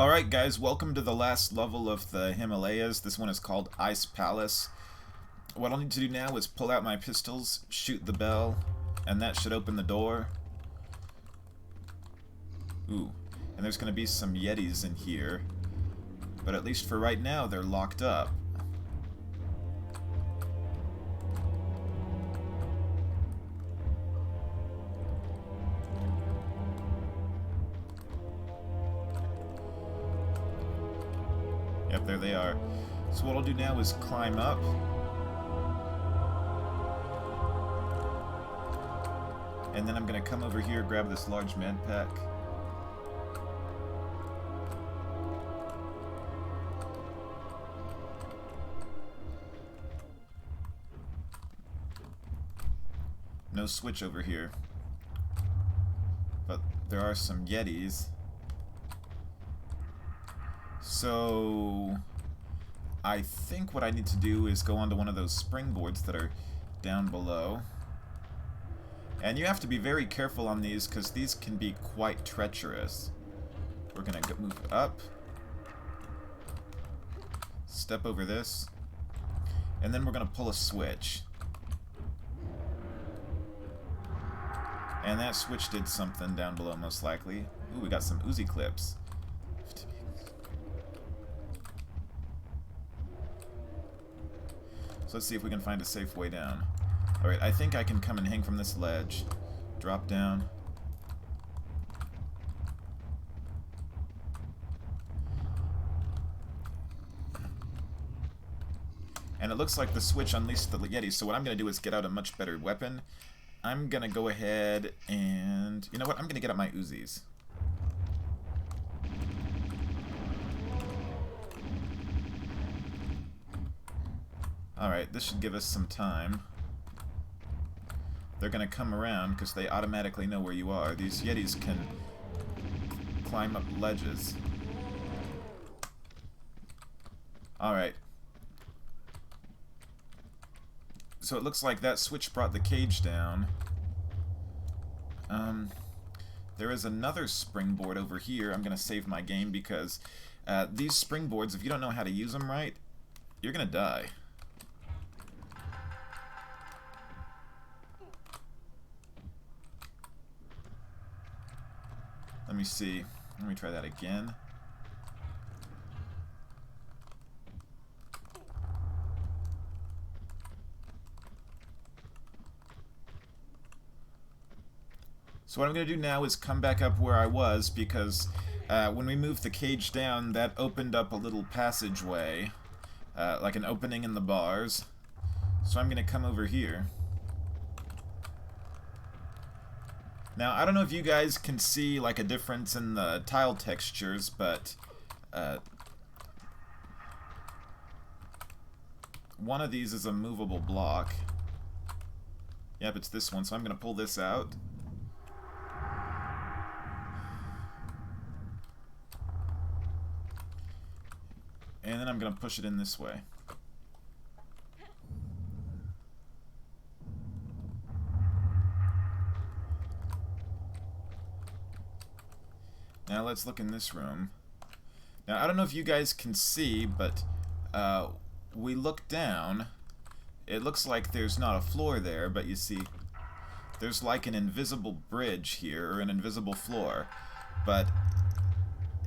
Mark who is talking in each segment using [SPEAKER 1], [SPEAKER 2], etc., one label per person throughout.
[SPEAKER 1] Alright guys, welcome to the last level of the Himalayas. This one is called Ice Palace. What I'll need to do now is pull out my pistols, shoot the bell, and that should open the door. Ooh, and there's going to be some Yetis in here. But at least for right now, they're locked up. Yep, there they are. So what I'll do now is climb up. And then I'm going to come over here, grab this large med pack. No switch over here. But there are some Yetis. So I think what I need to do is go onto one of those springboards that are down below. And you have to be very careful on these because these can be quite treacherous. We're going to move up. Step over this. And then we're going to pull a switch. And that switch did something down below most likely. Ooh, we got some Uzi clips. So let's see if we can find a safe way down. Alright, I think I can come and hang from this ledge. Drop down. And it looks like the switch unleashed the Yeti, so what I'm going to do is get out a much better weapon. I'm going to go ahead and... You know what? I'm going to get out my Uzis. Alright, this should give us some time. They're going to come around because they automatically know where you are. These Yetis can climb up ledges. Alright. So it looks like that switch brought the cage down. There is another springboard over here. I'm going to save my game because these springboards, if you don't know how to use them right, you're going to die. Let me see. Let me try that again. So what I'm going to do now is come back up where I was because when we moved the cage down, that opened up a little passageway, like an opening in the bars. So I'm going to come over here. Now, I don't know if you guys can see like a difference in the tile textures, but one of these is a movable block. Yep, it's this one, so I'm going to pull this out. And then I'm going to push it in this way. Now let's look in this room. Now I don't know if you guys can see, but we look down. It looks like there's not a floor there, but you see there's like an invisible bridge here, or an invisible floor. But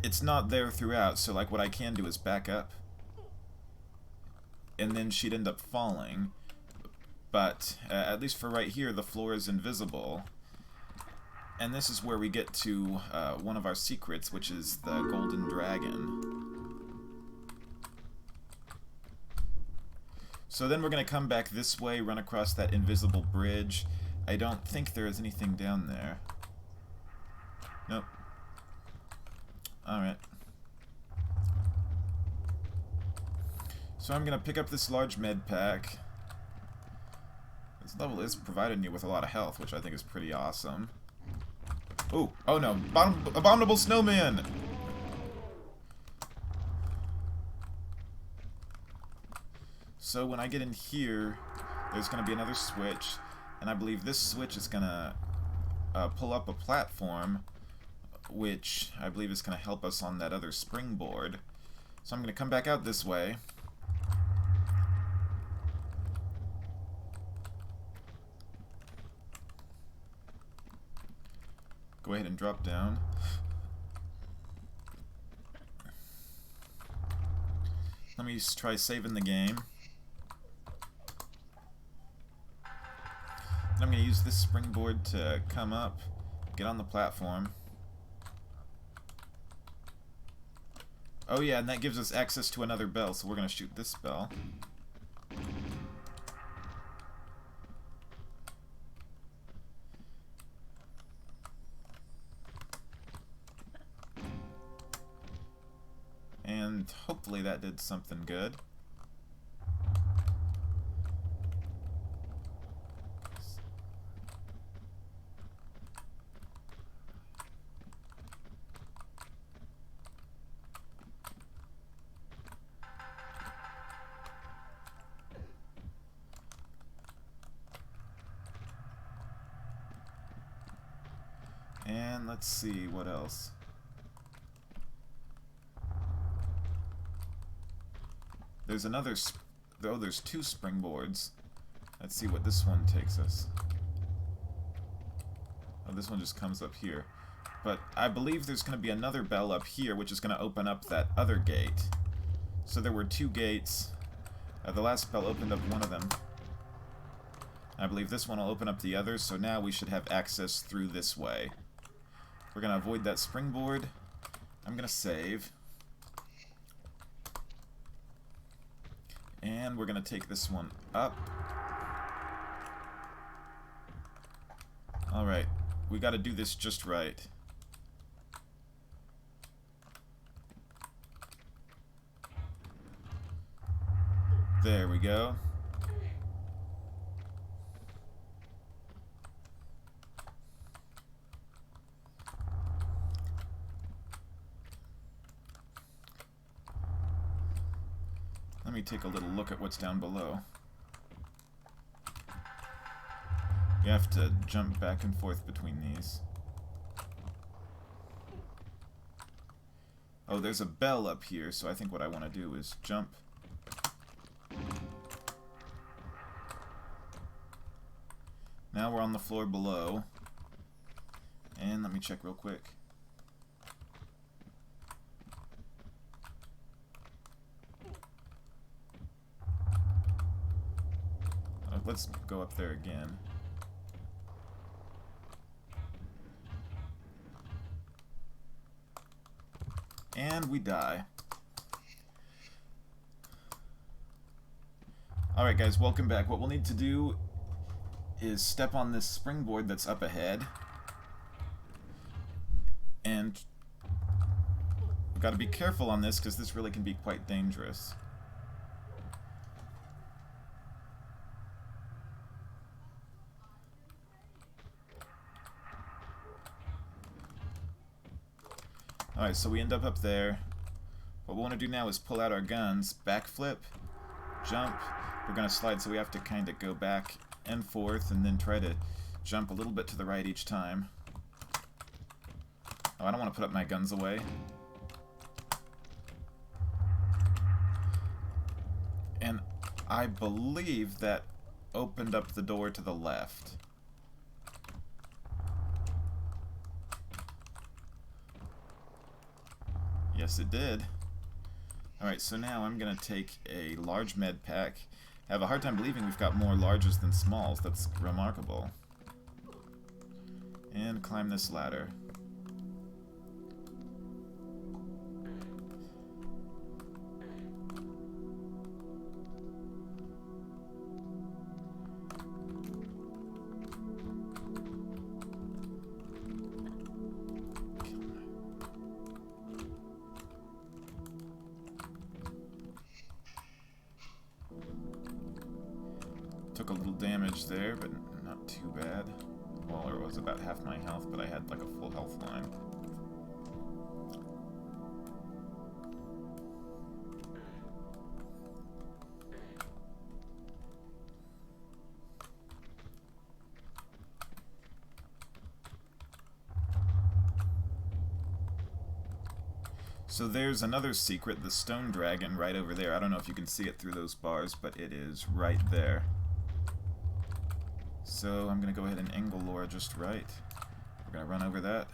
[SPEAKER 1] it's not there throughout, so like what I can do is back up. And then she'd end up falling. But at least for right here, the floor is invisible. And this is where we get to one of our secrets, which is the Golden Dragon. So then we're going to come back this way, run across that invisible bridge. I don't think there is anything down there. Nope. Alright. So I'm going to pick up this large med pack. This level is providing you with a lot of health, which I think is pretty awesome. Ooh, oh no, abominable snowman! So when I get in here, there's going to be another switch, and I believe this switch is going to pull up a platform which I believe is going to help us on that other springboard. So I'm going to come back out this way. Go ahead and drop down. Let me try saving the game. I'm going to use this springboard to come up, get on the platform. Oh yeah, and that gives us access to another bell, so we're going to shoot this bell. And hopefully that did something good. And let's see what else. There's another there's two springboards. Let's see what this one takes us. Oh, this one just comes up here. But I believe there's going to be another bell up here, which is going to open up that other gate. So there were two gates. The last bell opened up one of them. I believe this one will open up the other, so now we should have access through this way. We're going to avoid that springboard. I'm going to save. And we're going to take this one up. Alright, we got to do this just right. There we go. Let me take a little look at what's down below. You have to jump back and forth between these. Oh, there's a bell up here, so I think what I want to do is jump. Now we're on the floor below. And let me check real quick. Let's go up there again. And we die. Alright guys, welcome back. What we'll need to do is step on this springboard that's up ahead. And we've got to be careful on this because this really can be quite dangerous. Alright, so we end up there. What we want to do now is pull out our guns, backflip, jump. We're going to slide, so we have to kind of go back and forth and then try to jump a little bit to the right each time. Oh, I don't want to put up my guns away. And I believe that opened up the door to the left. Yes, it did. Alright, so now I'm going to take a large med pack. I have a hard time believing we've got more larges than smalls. That's remarkable. And climb this ladder. Took a little damage there, but not too bad. Well, it was about half my health, but I had like a full health line. So there's another secret, the stone dragon, right over there. I don't know if you can see it through those bars, but it is right there. So I'm going to go ahead and angle Lara just right. We're going to run over that.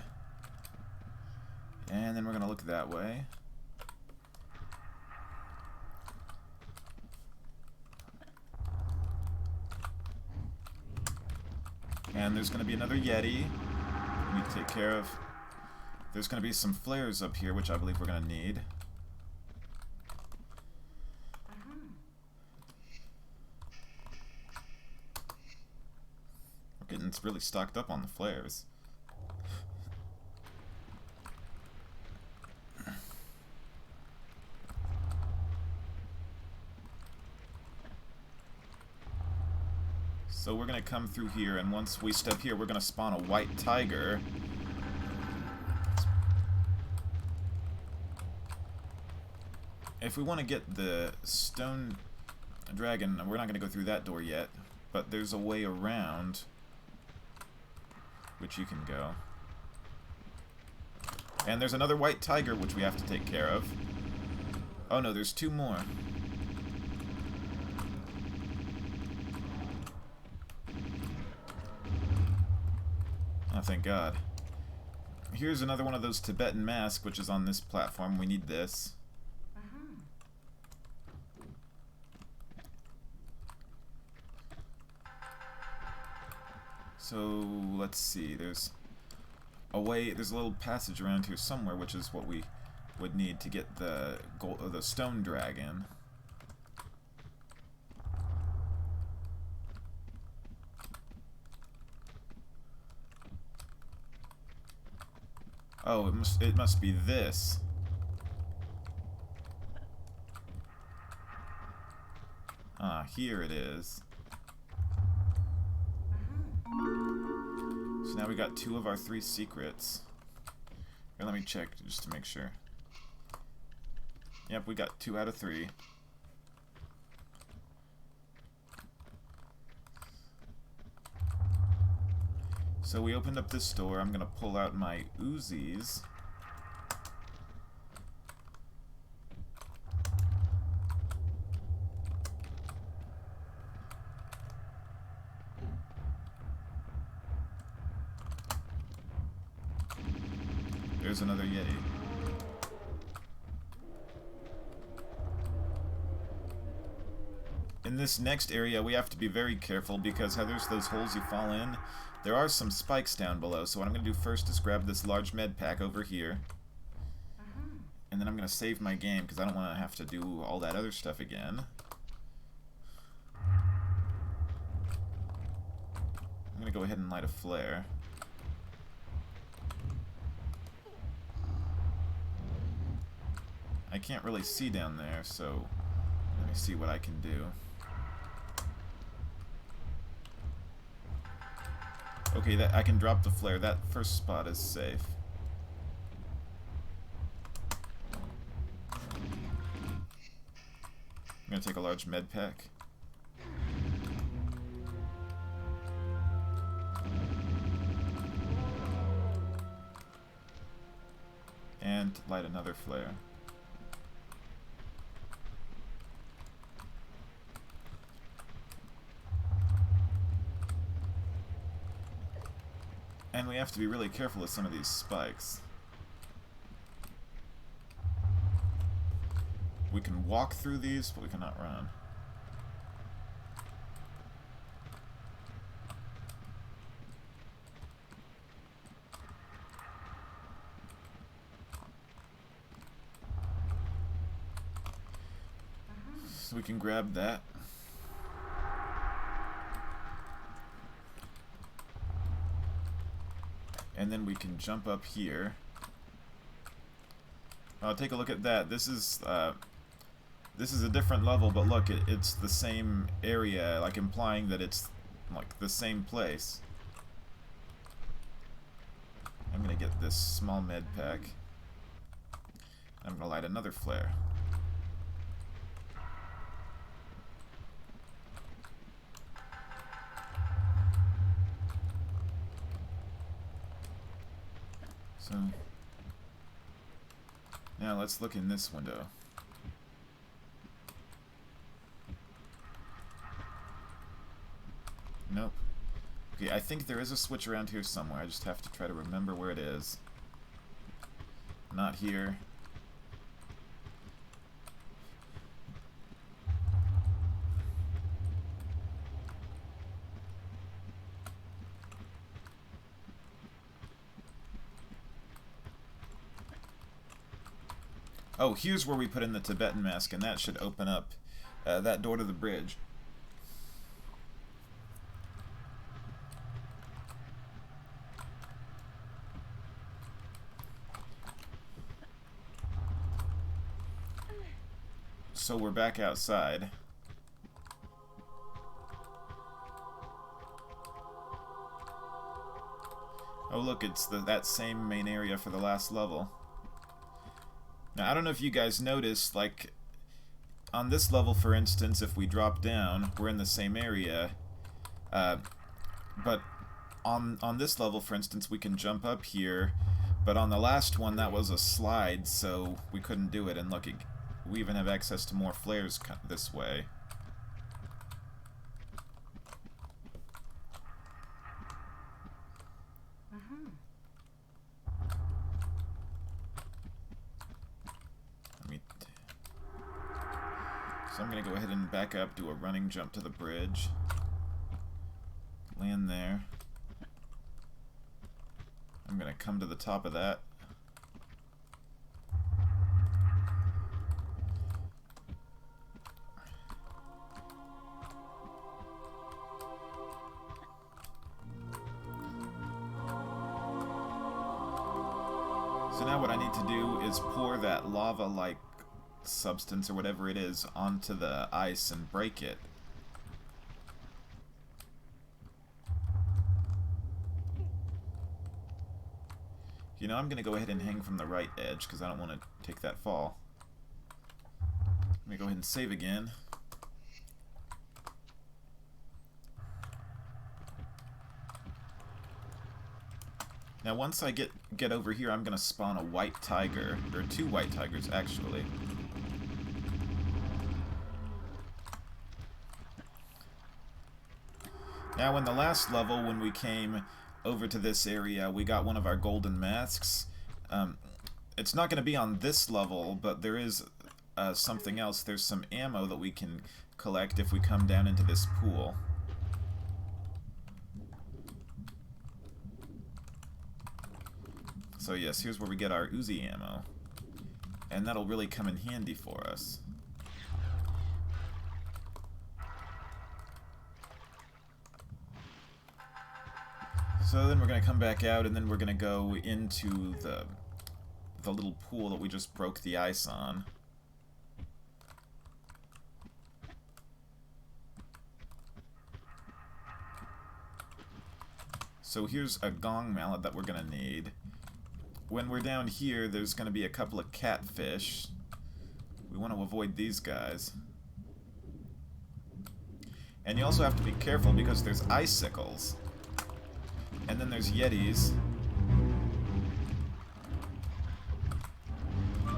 [SPEAKER 1] And then we're going to look that way. And there's going to be another Yeti we need to take care of. There's going to be some flares up here, which I believe we're going to need. We're getting really stocked up on the flares. So we're going to come through here, and once we step here, we're going to spawn a white tiger. If we want to get the stone dragon, we're not going to go through that door yet, but there's a way around which you can go. And there's another white tiger which we have to take care of. Oh no, there's two more. Oh, thank God. Here's another one of those Tibetan Mask, which is on this platform. We need this. So, let's see. There's a way, there's a little passage around here somewhere, which is what we would need to get the stone dragon. Oh, it must be this. Ah, here it is. So now we got 2 of our 3 secrets. Here, let me check just to make sure. Yep, we got 2 out of 3. So we opened up this door. I'm gonna pull out my Uzis. There's another Yeti. In this next area, we have to be very careful because how there's those holes you fall in. There are some spikes down below, so what I'm going to do first is grab this large med pack over here. And then I'm going to save my game because I don't want to have to do all that other stuff again. I'm going to go ahead and light a flare. I can't really see down there, so let me see what I can do. Okay, that I can drop the flare. That first spot is safe. I'm gonna take a large med pack. And light another flare. And we have to be really careful with some of these spikes. We can walk through these, but we cannot run. So we can grab that. And then we can jump up here. Take a look at that. This is a different level, but look, it's the same area, like implying that it's like the same place. I'm gonna get this small med pack. I'm gonna light another flare. So now let's look in this window. Nope. Okay, I think there is a switch around here somewhere. I just have to try to remember where it is. Not here. Oh, here's where we put in the Tibetan Mask, and that should open up that door to the bridge. So we're back outside. Oh look, it's that same main area for the last level. Now I don't know if you guys noticed, like, on this level for instance, if we drop down, we're in the same area. But on this level for instance, we can jump up here, but on the last one that was a slide, so we couldn't do it, and look, we even have access to more flares this way. So I'm going to go ahead and back up, do a running jump to the bridge. Land there. I'm going to come to the top of that. So now what I need to do is pour that lava-like substance or whatever it is onto the ice and break it. You know, I'm going to go ahead and hang from the right edge because I don't want to take that fall. Let me go ahead and save again. Now once I get over here, I'm going to spawn a white tiger, or 2 white tigers actually. Now in the last level, when we came over to this area, we got one of our golden masks. It's not going to be on this level, but there is something else. There's some ammo that we can collect if we come down into this pool. So yes, here's where we get our Uzi ammo. And that'll really come in handy for us. So then we're going to come back out, and then we're going to go into the little pool that we just broke the ice on. So here's a Gong Mallet that we're going to need. When we're down here, there's going to be a couple of catfish. We want to avoid these guys. And you also have to be careful because there's icicles. And then there's yetis. I'm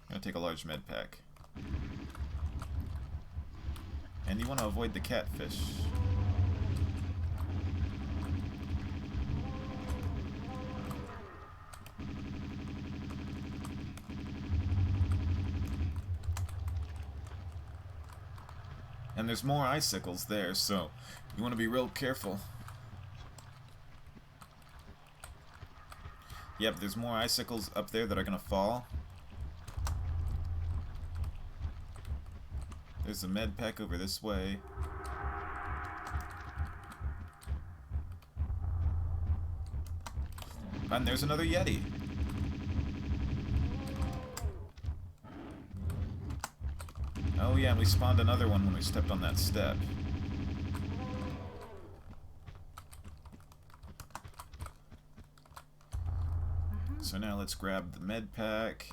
[SPEAKER 1] gonna take a large med pack. And you want to avoid the catfish. And there's more icicles there, so you want to be real careful. Yep, there's more icicles up there that are going to fall. There's a med pack over this way. And there's another yeti. Oh yeah, and we spawned another one when we stepped on that step. So now let's grab the med pack.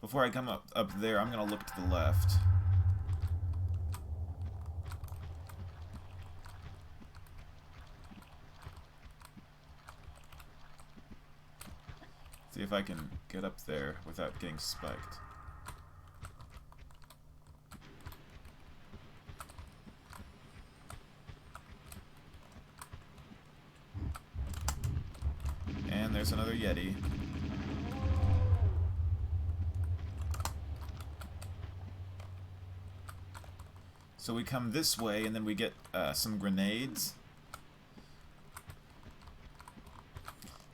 [SPEAKER 1] Before I come up there, I'm gonna look to the left. See if I can get up there without getting spiked. And there's another Yeti. So we come this way, and then we get some grenades.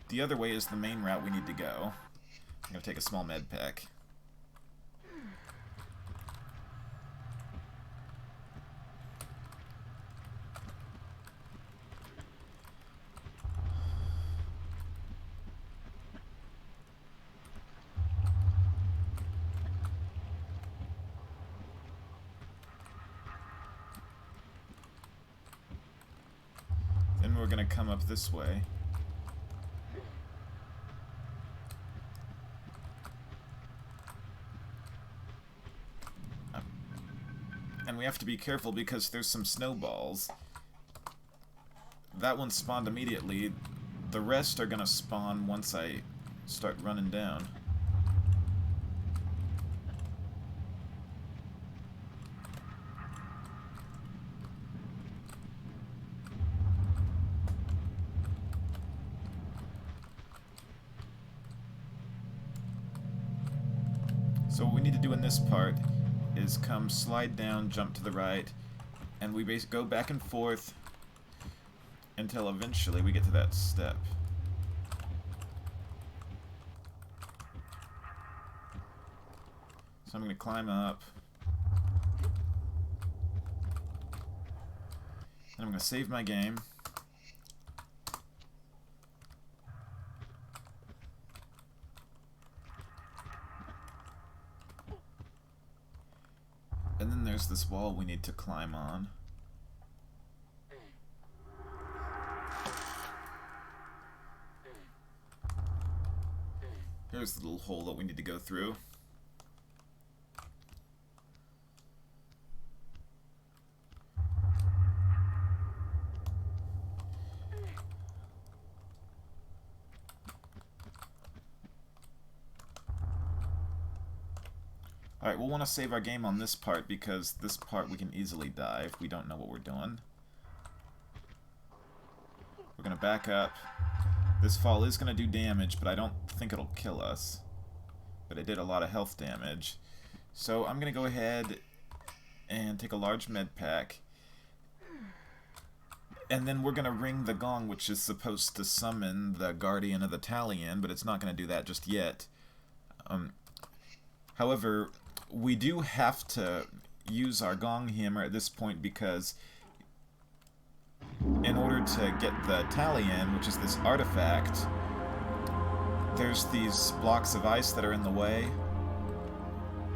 [SPEAKER 1] The other way is the main route we need to go. I'm going to take a small med pack. Then we're going to come up this way. And we have to be careful because there's some snowballs. That one spawned immediately. The rest are gonna spawn once I start running down. So what we need to do in this part is come slide down, jump to the right, and we basically go back and forth until eventually we get to that step. So I'm going to climb up. And I'm going to save my game. And then there's this wall we need to climb on. Here's the little hole that we need to go through. Alright, we'll want to save our game on this part because this part we can easily die if we don't know what we're doing. We're going to back up. This fall is going to do damage, but I don't think it'll kill us. But it did a lot of health damage. So I'm going to go ahead and take a large med pack. And then we're going to ring the gong, which is supposed to summon the Guardian of the Talion, but it's not going to do that just yet. However, we do have to use our gong hammer at this point because in order to get the Talion, which is this artifact, there's these blocks of ice that are in the way,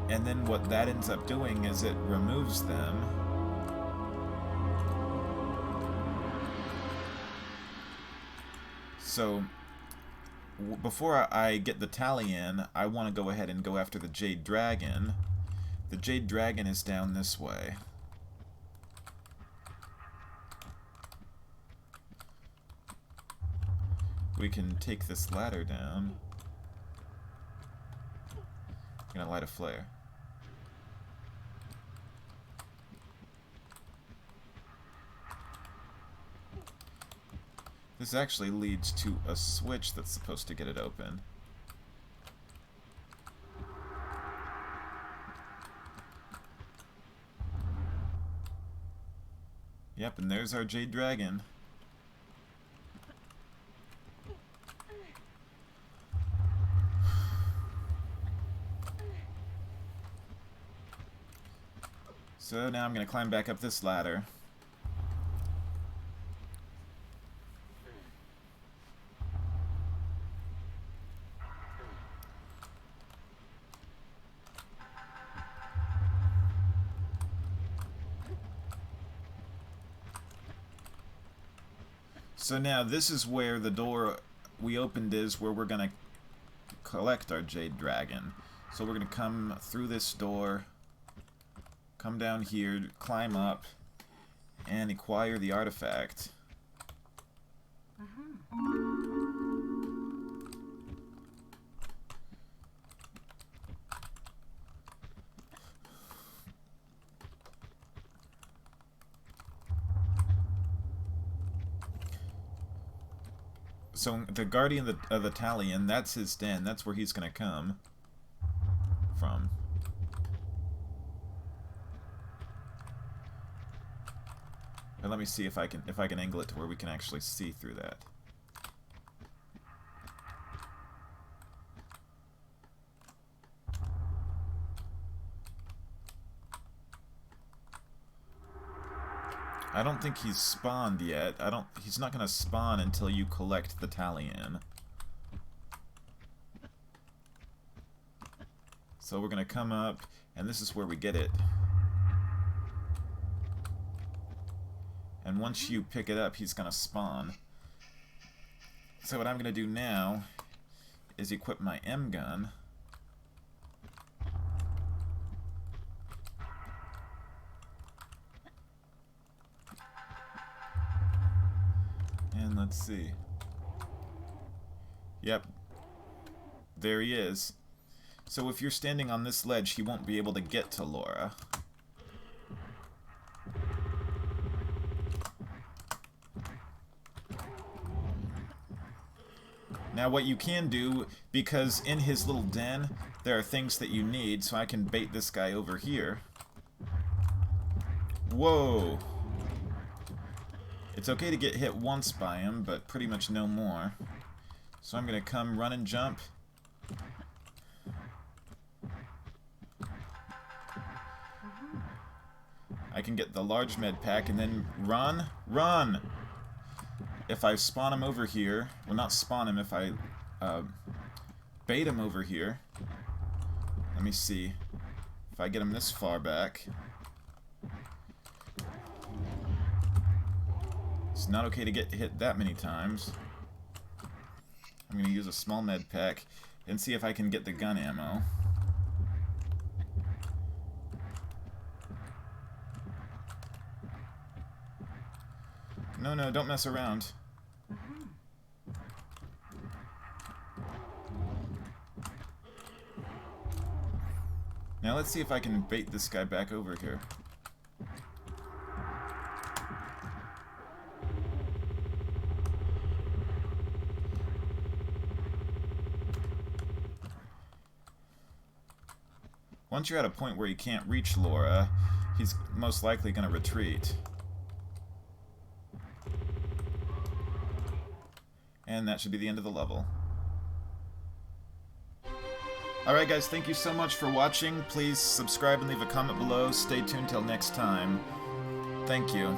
[SPEAKER 1] and then what that ends up doing is it removes them. So before I get the Talion, I want to go ahead and go after the Jade Dragon. The Jade Dragon is down this way. We can take this ladder down. I'm gonna light a flare. This actually leads to a switch that's supposed to get it open. Yep, and there's our Jade Dragon. So now I'm going to climb back up this ladder. So now this is where the door we opened is, where we're going to collect our Jade Dragon. So we're going to come through this door, come down here, climb up, and acquire the artifact. So the Guardian of the Talion, that's his den. That's where he's gonna come from. And let me see if I can angle it to where we can actually see through that. I don't think he's spawned yet. He's not gonna spawn until you collect the Talion. So we're gonna come up, and this is where we get it. And once you pick it up, he's gonna spawn. So what I'm gonna do now is equip my M gun. And let's see. Yep. There he is. So if you're standing on this ledge, he won't be able to get to Lara. Now what you can do, because in his little den, there are things that you need, so I can bait this guy over here. Whoa! It's okay to get hit once by him, but pretty much no more. So I'm gonna come run and jump. I can get the large med pack and then run! Run! If I spawn him over here, well, not spawn him, if I bait him over here. Let me see. If I get him this far back. It's not okay to get hit that many times. I'm going to use a small med pack and see if I can get the gun ammo. No, no, don't mess around. Now let's see if I can bait this guy back over here. Once you're at a point where you can't reach Lara, he's most likely going to retreat. And that should be the end of the level. Alright guys, thank you so much for watching. Please subscribe and leave a comment below. Stay tuned till next time. Thank you.